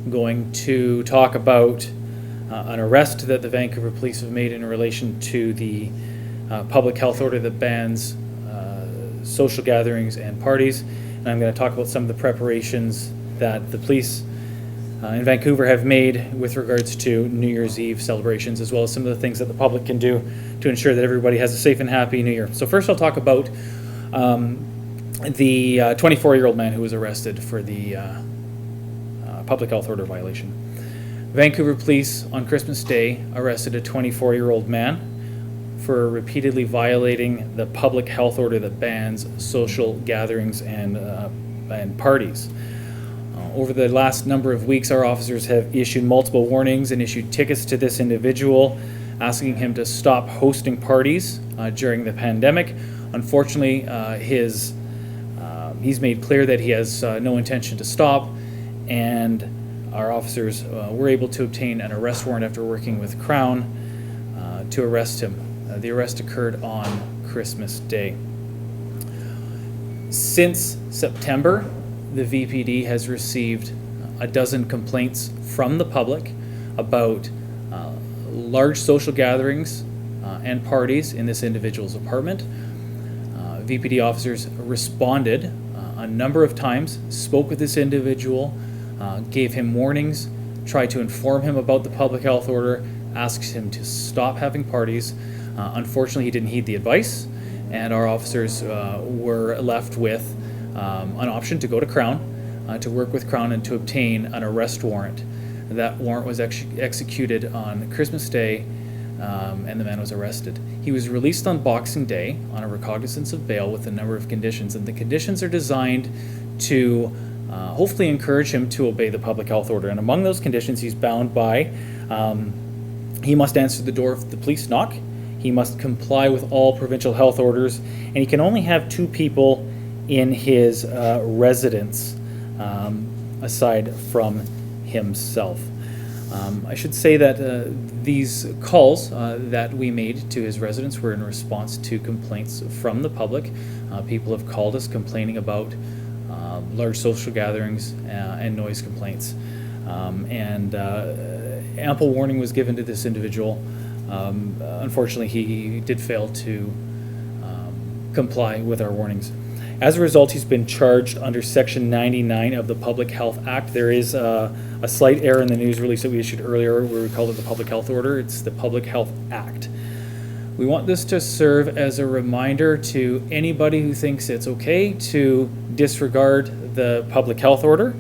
going to talk about an arrest that the Vancouver Police have made in relation to the public health order that bans social gatherings and parties. And I'm going to talk about some of the preparations that the police in Vancouver have made with regards to New Year's Eve celebrations, as well as some of the things that the public can do to ensure that everybody has a safe and happy New Year. So first I'll talk about the 24-year-old man who was arrested for the public health order violation. Vancouver police on Christmas Day arrested a 24-year-old man for repeatedly violating the public health order that bans social gatherings and parties. Over the last number of weeks, our officers have issued multiple warnings and issued tickets to this individual, asking him to stop hosting parties during the pandemic. Unfortunately, he's made clear that he has no intention to stop, and our officers were able to obtain an arrest warrant after working with Crown to arrest him. The arrest occurred on Christmas Day. Since September, the VPD has received a dozen complaints from the public about large social gatherings and parties in this individual's apartment. VPD officers responded a number of times, spoke with this individual, gave him warnings, tried to inform him about the public health order, asked him to stop having parties. Unfortunately, he didn't heed the advice, and our officers were left with an option to go to Crown, to work with Crown and to obtain an arrest warrant. That warrant was executed on Christmas Day, and the man was arrested. He was released on Boxing Day on a recognizance of bail with a number of conditions, and the conditions are designed to hopefully encourage him to obey the public health order. And among those conditions, he's bound by he must answer the door if the police knock, he must comply with all provincial health orders, and he can only have 2 people in his residence aside from himself. I should say that these calls that we made to his residence were in response to complaints from the public. People have called us complaining about large social gatherings and noise complaints. And ample warning was given to this individual. Unfortunately, he did fail to comply with our warnings. As a result, he's been charged under Section 99 of the Public Health Act. There is a slight error in the news release that we issued earlier where we called it the Public Health Order. It's the Public Health Act. We want this to serve as a reminder to anybody who thinks it's okay to disregard the public health order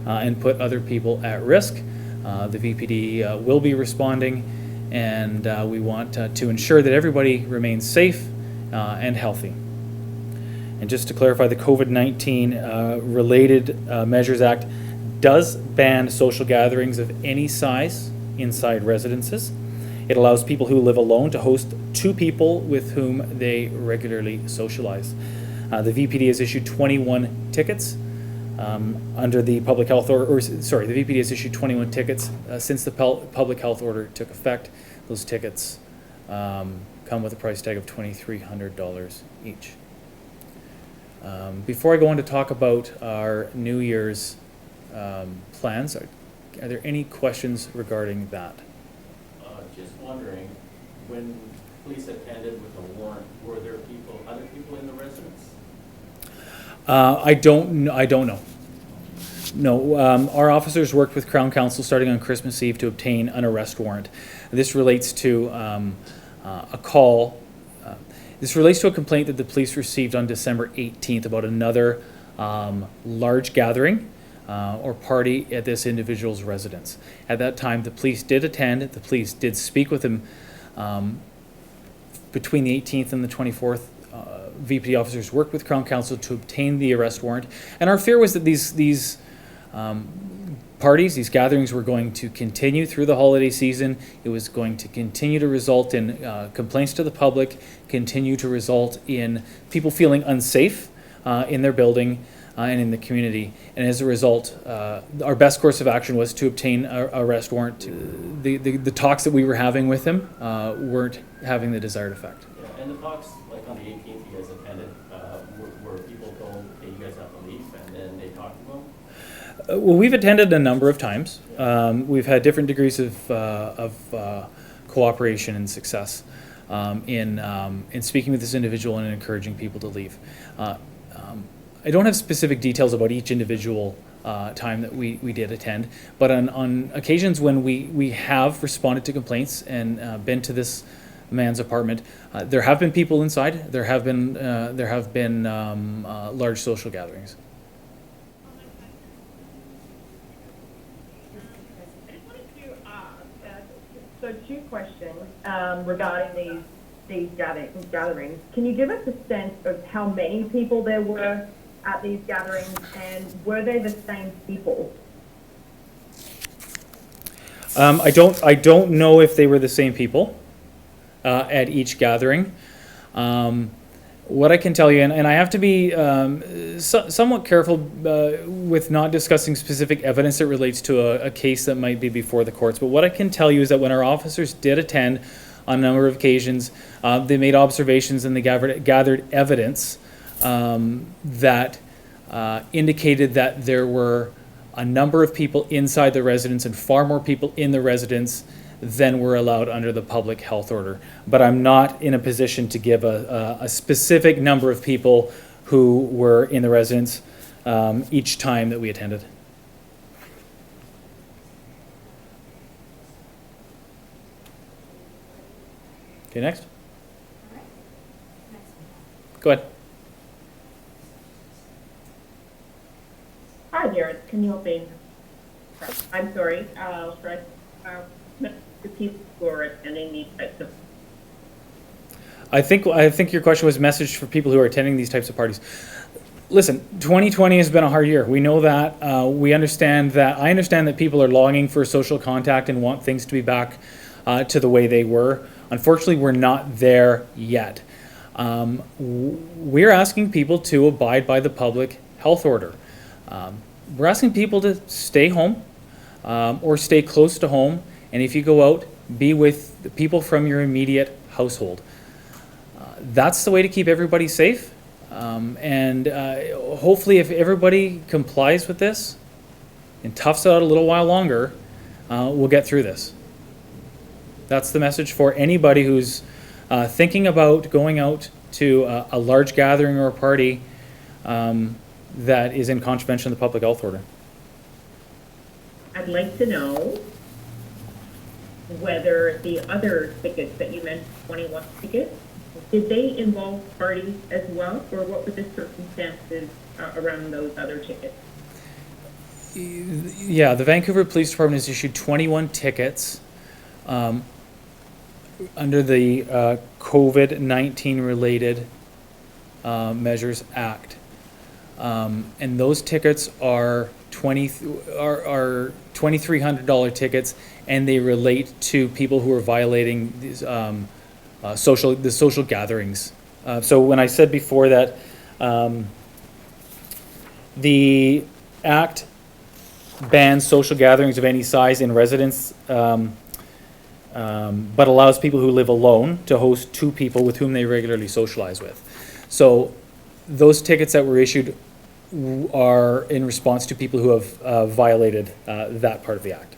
and put other people at risk. The VPD will be responding, and we want to ensure that everybody remains safe and healthy. And just to clarify, the COVID-19 Related Measures Act does ban social gatherings of any size inside residences. It allows people who live alone to host 2 people with whom they regularly socialize. The VPD has issued 21 tickets under the public health order, the VPD has issued 21 tickets since the public health order took effect. Those tickets come with a price tag of $2,300 each. Before I go on to talk about our New Year's plans, are there any questions regarding that? Just wondering, when police attended with a warrant, were there other people in the residence? I don't know. No, our officers worked with Crown Counsel starting on Christmas Eve to obtain an arrest warrant. This relates to a call. This relates to a complaint that the police received on December 18th about another large gathering or party at this individual's residence. At that time, the police did attend. The police did speak with him between the 18th and the 24th. VPD officers worked with Crown Counsel to obtain the arrest warrant, and our fear was that these parties, these gatherings, were going to continue through the holiday season. It was going to continue to result in complaints to the public, continue to result in people feeling unsafe in their building and in the community. And as a result, our best course of action was to obtain an arrest warrant. The talks that we were having with him weren't having the desired effect. Yeah, and the talks, like on the 18th, you guys attended, were people told, hey, you guys have to leave, and then they talked to them? Well, we've attended a number of times. We've had different degrees of cooperation and success in speaking with this individual and encouraging people to leave. I don't have specific details about each individual time that we did attend, but on occasions when we have responded to complaints and been to this man's apartment, there have been people inside. There have been large social gatherings. So 2 questions regarding these gatherings. Can you give us a sense of how many people there were at these gatherings, and were they the same people? I don't know if they were the same people at each gathering. What I can tell you, and I have to be somewhat careful with not discussing specific evidence that relates to a case that might be before the courts, but what I can tell you is that when our officers did attend on a number of occasions, they made observations and they gathered evidence that indicated that there were a number of people inside the residence and far more people in the residence than were allowed under the public health order. But I'm not in a position to give a specific number of people who were in the residence each time that we attended. Okay, next. Go ahead. Hi there, it's Camille Bain. I'm sorry, the people who are attending these types of... I think your question was messaged for people who are attending these types of parties. Listen, 2020 has been a hard year. We know that. We understand that. I understand that people are longing for social contact and want things to be back to the way they were. Unfortunately, we're not there yet. We're asking people to abide by the public health order. We're asking people to stay home or stay close to home. And if you go out, be with the people from your immediate household. That's the way to keep everybody safe. And hopefully if everybody complies with this and toughs it out a little while longer, we'll get through this. That's the message for anybody who's thinking about going out to a large gathering or a party that is in contravention of the public health order. I'd like to know whether the other tickets that you mentioned, 21 tickets, did they involve parties as well, or what were the circumstances around those other tickets? Yeah, the Vancouver Police Department has issued 21 tickets under the COVID-19 related Measures Act. And those tickets are $2,300 tickets, and they relate to people who are violating these social gatherings. So when I said before that the Act bans social gatherings of any size in residence, but allows people who live alone to host 2 people with whom they regularly socialize with. So those tickets that were issued are in response to people who have violated that part of the Act.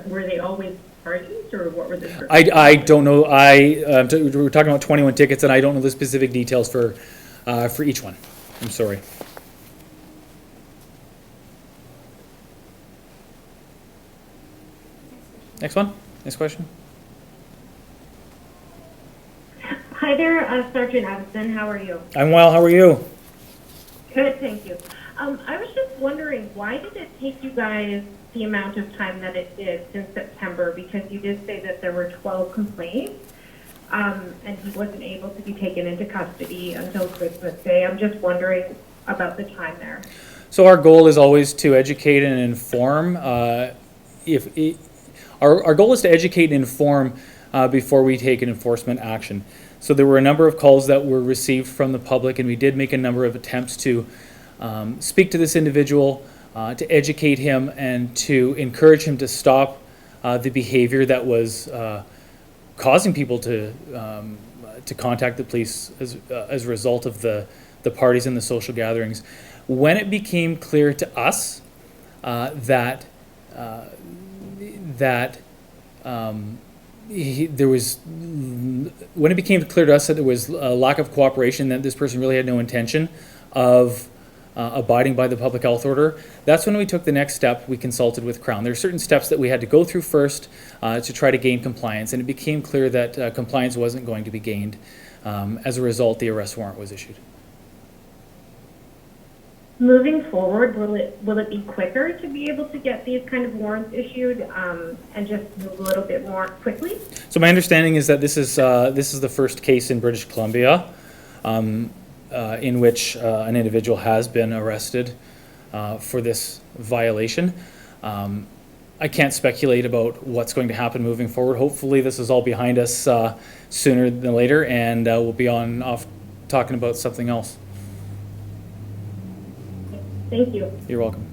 Were they always parties, or what were the circumstances? I don't know. We're talking about 21 tickets, and I don't know the specific details for each one. I'm sorry. Next one. Next question. Hi there, Sergeant Addison. How are you? I'm well. How are you? Good, thank you. I was just wondering, why did it take you guys the amount of time that it did since September? Because you did say that there were 12 complaints, and he wasn't able to be taken into custody until Christmas Day. I'm just wondering about the time there. So our goal is always to educate and inform. Our goal is to educate and inform before we take an enforcement action. So there were a number of calls that were received from the public, and we did make a number of attempts to speak to this individual, to educate him, and to encourage him to stop the behavior that was causing people to contact the police as a result of the the parties in the social gatherings. When it became clear to us that there was, when it became clear to us that there was a lack of cooperation, that this person really had no intention of abiding by the public health order, that's when we took the next step. We consulted with Crown. There are certain steps that we had to go through first to try to gain compliance, and it became clear that compliance wasn't going to be gained. As a result, the arrest warrant was issued. Moving forward, will it be quicker to be able to get these kind of warrants issued and just move a little bit more quickly? So my understanding is that this is the first case in British Columbia in which an individual has been arrested for this violation. I can't speculate about what's going to happen moving forward. Hopefully this is all behind us sooner than later, and we'll be off talking about something else. Thank you. You're welcome.